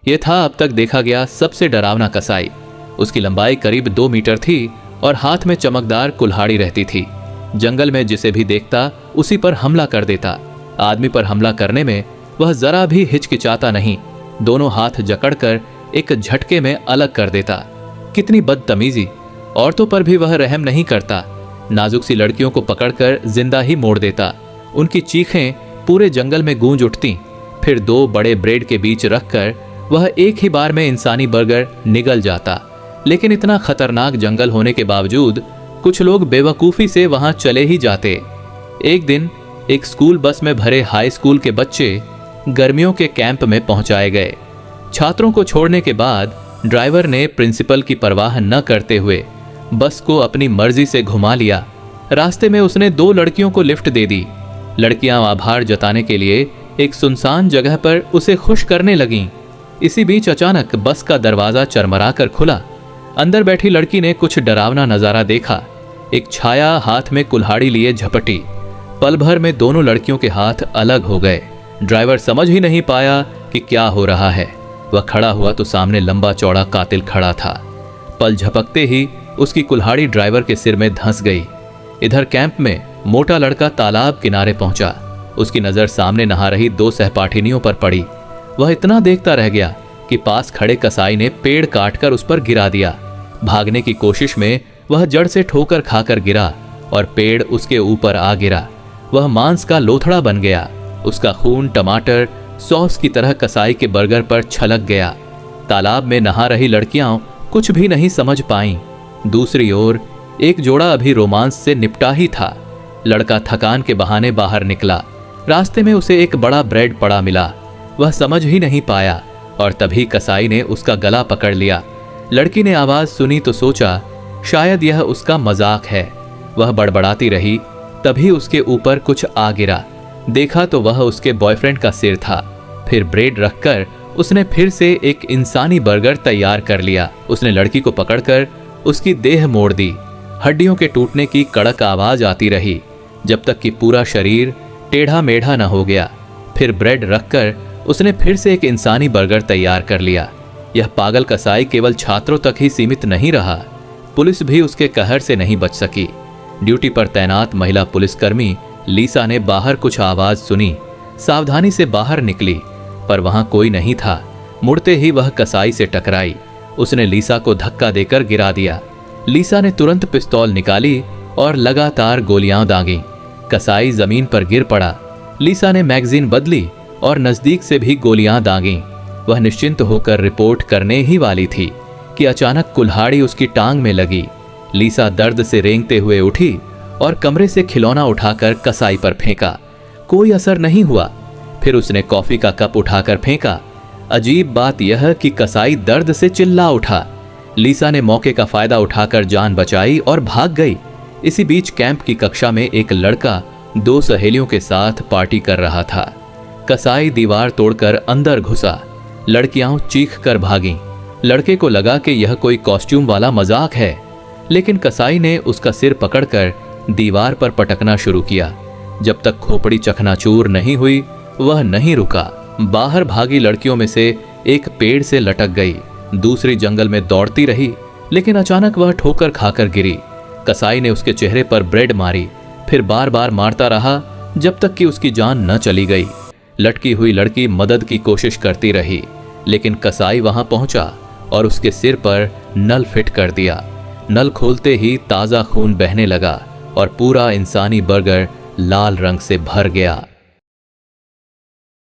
यह था अब तक देखा गया सबसे डरावना कसाई। उसकी लंबाई करीब 2 मीटर थी और हाथ में चमकदार कुल्हाड़ी रहती थी। जंगल में जिसे भी देखता उसी पर हमला कर देता। आदमी पर हमला करने में वह जरा भी हिचकिचाता नहीं, दोनों हाथ जकड़कर एक झटके में अलग कर देता। कितनी बदतमीजी! औरतों पर भी वह रहम नहीं करता। नाजुक सी लड़कियों को पकड़कर जिंदा ही मोड़ देता। उनकी चीखें पूरे जंगल में गूंज उठती। फिर 2 बड़े ब्रेड के बीच रखकर वह एक ही बार में इंसानी बर्गर निगल जाता। लेकिन इतना खतरनाक जंगल होने के बावजूद कुछ लोग बेवकूफी से वहां चले ही जाते। एक दिन एक स्कूल बस में भरे हाई स्कूल के बच्चे गर्मियों के कैंप में पहुंचाए गए। छात्रों को छोड़ने के बाद ड्राइवर ने प्रिंसिपल की परवाह न करते हुए बस को अपनी मर्जी से घुमा लिया। रास्ते में उसने 2 लड़कियों को लिफ्ट दे दी। लड़कियां आभार जताने के लिए एक सुनसान जगह पर उसे खुश करने लगीं। इसी बीच अचानक बस का दरवाजा चरमराकर खुला। अंदर बैठी लड़की ने कुछ डरावना नजारा देखा। एक छाया हाथ में कुल्हाड़ी लिए झपटी। पल भर में दोनों लड़कियों के हाथ अलग हो गए। ड्राइवर समझ ही नहीं पाया कि क्या हो रहा है। वह खड़ा हुआ तो सामने लंबा चौड़ा कातिल खड़ा था। पल झपकते ही उसकी कुल्हाड़ी ड्राइवर के सिर में धंस गई। इधर कैंप में मोटा लड़का तालाब किनारे पहुंचा। उसकी नजर सामने नहा रही 2 सहपाठिनियों पर पड़ी। वह इतना देखता रह गया कि पास खड़े कसाई ने पेड़ काटकर उस पर गिरा दिया। भागने की कोशिश में वह जड़ से ठोकर खाकर गिरा और पेड़ उसके ऊपर आ गिरा। वह मांस का लोथड़ा बन गया। उसका खून टमाटर सॉस की तरह कसाई के बर्गर पर छलक गया। तालाब में नहा रही लड़कियां कुछ भी नहीं समझ पाईं। दूसरी ओर एक जोड़ा अभी रोमांस से निपटा ही था। लड़का थकान के बहाने बाहर निकला। रास्ते में उसे एक बड़ा ब्रेड पड़ा मिला। वह समझ ही नहीं पाया और तभी कसाई ने उसका गला पकड़ लिया। लड़की ने आवाज सुनी तो सोचा शायद यह उसका मजाक है। वह बड़बड़ाती रही। तभी उसके ऊपर कुछ आ गिरा। देखा तो वह उसके बॉयफ्रेंड का सिर था। फिर ब्रेड रखकर उसने फिर से एक इंसानी बर्गर तैयार कर लिया। उसने लड़की को पकड़कर उसकी देह मोड़ दी। हड्डियों के टूटने की कड़क आवाज आती रही जब तक कि पूरा शरीर टेढ़ा मेढ़ा न हो गया। फिर ब्रेड रखकर उसने फिर से एक इंसानी बर्गर तैयार कर लिया। यह पागल कसाई केवल छात्रों तक ही सीमित नहीं रहा। पुलिस भी उसके कहर से नहीं बच सकी। ड्यूटी पर तैनात महिला पुलिसकर्मी लीसा ने बाहर कुछ आवाज सुनी। सावधानी से बाहर निकली पर वहां कोई नहीं था। मुड़ते ही वह कसाई से टकराई। उसने लीसा को धक्का देकर गिरा दिया। लीसा ने तुरंत पिस्तौल निकाली और लगातार गोलियां दागी। कसाई जमीन पर गिर पड़ा। लीसा ने मैगजीन बदली और नजदीक से भी गोलियां दागी। वह निश्चिंत होकर रिपोर्ट करने ही वाली थी कि अचानक कुल्हाड़ी उसकी टांग में लगी। लीसा दर्द से रेंगते हुए उठी और कमरे से खिलौना उठाकर कसाई पर फेंका। कोई असर नहीं हुआ। फिर उसने कॉफी का कप उठाकर फेंका। अजीब बात यह कि कसाई दर्द से चिल्ला उठा। लीसा ने मौके का फायदा उठाकर जान बचाई और भाग गई। इसी बीच कैंप की कक्षा में एक लड़का 2 सहेलियों के साथ पार्टी कर रहा था। कसाई दीवार तोड़कर अंदर घुसा। लड़कियां चीख कर भागीं। लड़के को लगा कि यह कोई कॉस्ट्यूम वाला मजाक है, लेकिन कसाई ने उसका सिर पकड़कर दीवार पर पटकना शुरू किया। जब तक खोपड़ी चकनाचूर नहीं हुई वह नहीं रुका। बाहर भागी लड़कियों में से एक पेड़ से लटक गई। दूसरी जंगल में दौड़ती रही, लेकिन अचानक वह ठोकर खाकर गिरी। कसाई ने उसके चेहरे पर ब्रेड मारी, फिर बार बार मारता रहा जब तक कि उसकी जान न चली गई। लटकी हुई लड़की मदद की कोशिश करती रही, लेकिन कसाई वहां पहुंचा और उसके सिर पर नल फिट कर दिया। नल खोलते ही ताजा खून बहने लगा और पूरा इंसानी बर्गर लाल रंग से भर गया।